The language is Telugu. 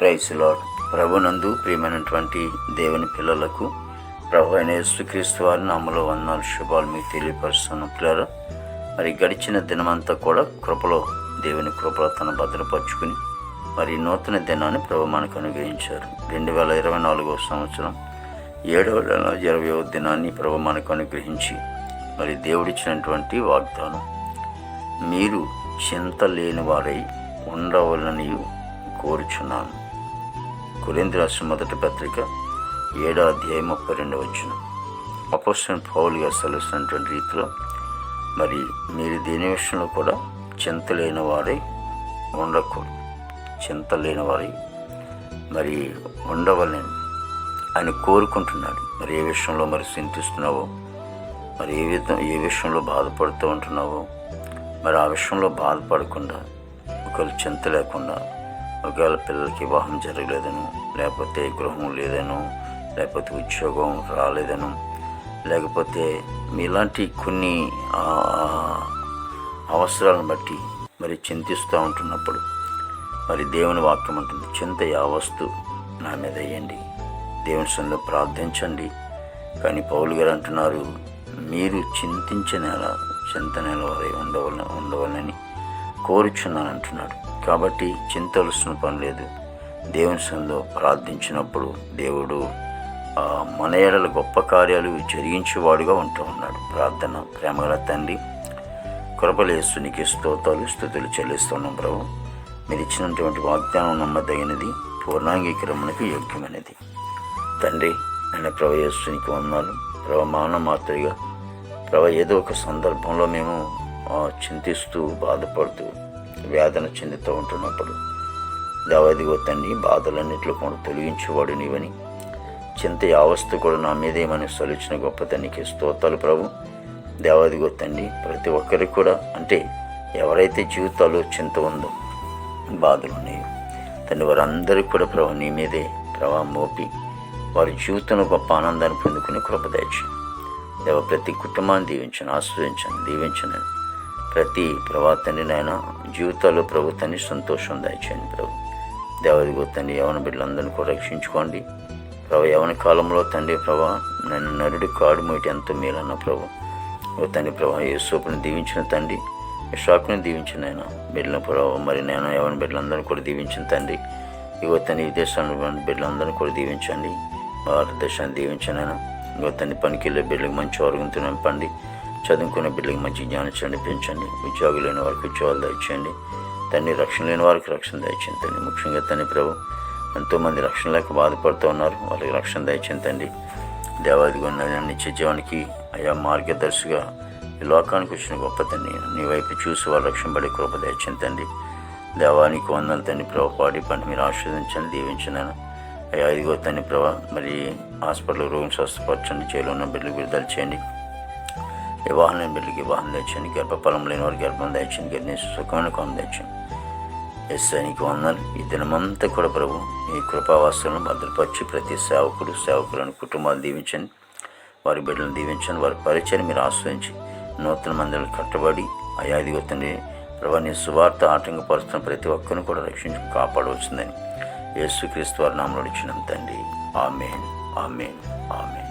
Praise lord. ప్రభునందు ప్రియమైనటువంటి దేవుని పిల్లలకు ప్రభు అయిన యేసుక్రీస్తు వారి నామములో వందనాలు, శుభాలు మీకు తెలియపరుస్తున్న పిల్లలు. మరి గడిచిన దినమంతా కూడా దేవుని కృపలో తను భద్రపరుచుకుని మరి నూతన దినాన్ని ప్రభు మనకు అనుగ్రహించారు. 2024 సంవత్సరం 7వ నెల 20వ దినాన్ని ప్రభు మనకు అనుగ్రహించి మరి దేవుడిచ్చినటువంటి వాగ్దానం, మీరు చింత లేని వారై ఉండవలనని కోరుచున్నాను. కొరింథీయులకు రాసిన మొదటి పత్రిక 7వ అధ్యాయం 32 అపోస్తలుడైన పౌలు గారు సెలవిస్తున్నటువంటి రీతిలో మరి మీరు దేని విషయంలో కూడా చింత లేని వారై ఉండకూడదు. చింత లేని వారై మరి ఉండవలని ఆయన కోరుకుంటున్నాడు. మరి ఏ విషయంలో మరి చింతిస్తున్నావో, మరి ఏ విషయంలో బాధపడుతూ ఉంటున్నావో, మరి ఆ విషయంలో బాధపడకుండా, ఒకవేళ చింత లేకుండా, ఒకవేళ పిల్లలకి వివాహం జరగలేదను, లేకపోతే గృహం లేదను, లేకపోతే ఉద్యోగం రాలేదను, లేకపోతే మీలాంటి కొన్ని అవసరాలను బట్టి మరి చింతిస్తూ ఉంటున్నప్పుడు మరి దేవుని వాక్యం ఉంటుంది, చింత యావస్తు నా మీద వేయండి, దేవుని సన్నిధిలో ప్రార్థించండి. కానీ పౌలు గారు అంటున్నారు, మీరు చింత నెల వారై ఉండవలని కోరుచున్నాను అంటున్నాడు. కాబట్టి చింతవలసిన పని లేదు. దేవుని సన్నిధిలో ప్రార్థించినప్పుడు దేవుడు మన ఎడల గొప్ప కార్యాలు జరిగించేవాడుగా ఉంటూ ఉన్నాడు. ప్రార్థన. ప్రేమగల తండ్రి, కృపల యేసునికి స్తుతులు చెల్లిస్తున్నాం ప్రభు. మీరు ఇచ్చినటువంటి వాగ్దానం నమ్మదగినది, పూర్ణాంగీకరణకు యోగ్యమైనది. తండ్రి ఆయన ప్రభు యేసునికి వందనాలు. ప్రభు మానవ మాత్రగా ప్రభు ఏదో ఒక సందర్భంలో మేము చింతిస్తూ బాధపడుతూ వేదన చెందుతూ ఉంటున్నప్పుడు దేవాదిగో తండ్రి, బాధలన్నింటిలో కూడా తొలగించేవాడు నీవని, చింత యావస్తు కూడా నా మీదేమని సలిచిన గొప్ప తనికి స్తోత్రాలు ప్రభు. దేవాదిగో తండ్రి, ప్రతి ఒక్కరికి కూడా, అంటే ఎవరైతే జీవితాల్లో చింత ఉందో, బాధలు ఉన్నాయో తండ్రి, వారందరికీ కూడా ప్రభు నీ మీదే ప్రభావం మోపి వారి జీవితంలో గొప్ప ఆనందాన్ని పొందుకుని కృప దయచేయండి. దేవ, ప్రతి కుటుంబాన్ని దీవించండి. ప్రతి ప్రభాతాన్ని నాయన జీవితాల్లో ప్రభుత్వాన్ని సంతోషం దయచేయండి ప్రభు. దేవదిగో తండ్రి, యవన బిడ్డలందరినీ కూడా రక్షించుకోండి ప్రభు. యవన కాలంలో తండ్రి ప్రభా, నన్ను నరుడి కాడు మొయిటి ఎంతో మేలన్న ప్రభు. ఓ తండ్రి ప్రభా, యేసోపుని దీవించిన తండ్రి, యెషాకుని దీవించిన ఆయన బిడ్డల ప్రభావ, మరి నేను యవన బిడ్డలందరినీ కూడా దీవించిన తండ్రి. ఇగో తండ్రి విదేశాల్లో బిడ్డలందరినీ కూడా దీవించండి, భారతదేశాన్ని దీవించనైనా. ఇగో తండ్రి పనికి వెళ్ళే బిడ్డలకు మంచి ఆరోగ్యంతో నింపండి, చదువుకునే బిడ్డలకు మంచి జ్ఞానం చేయండి, పెంచండి. ఉద్యోగులు లేని వారికి ఉద్యోగాలు దయచేయండి తండ్రి. రక్షణ లేని వారికి రక్షణ దయచేయండి తండ్రి. ముఖ్యంగా తండ్రి ప్రభు, ఎంతోమంది రక్షణ లేక బాధపడుతూ ఉన్నారు, వాళ్ళకి రక్షణ దయచేయండి తండ్రి. దేవాదిగా నిత్య జీవానికి అయా మార్గదర్శిగా ఈ లోకానికి వచ్చిన గొప్ప తండ్రి, నీ వైపు చూసి వాళ్ళు రక్షణ పడే కృప దయచేయండి తండ్రి. దేవానికి వందలు తండ్రి ప్రభు. పాడి పంట మీరు ఆశీర్వదించండి, దీవించినాను అయ్యా. ఇదిగో తండ్రి ప్రభా, మరి హాస్పిటల్ రోగిని స్వస్థపరచండి, జైలు ఉన్న బిడ్డలకు విడుదల చేయండి, వివాహం లేని బిడ్డలకి వివాహం తెచ్చండి, గర్భఫలం లేని వారికి గర్భం తెచ్చండి, గర్భిణీ సుఖమైన కాలం తెచ్చండి. ఎస్ఐనికి వందలు. ఈ దినమంతా కూడా ప్రభు మీ కృపావాసాలను భద్రపరిచి ప్రతి సేవకులను కుటుంబాలు దీవించండి, వారి బిడ్డలను దీవించండి, వారి పరిచయం మీరు ఆస్వాదించి నూతన మందిరాలు కట్టబడి అయా ఇదిగో తండ్రి ప్రభా, నీ సువార్త ఆటంకపరుస్తున్న ప్రతి ఒక్కరిని కూడా రక్షించి కాపాడవచ్చుందని యేసుక్రీస్తు వారి నామములో అడిగినాం తండ్రి. ఆమేన్, ఆమేన్, ఆమేన్.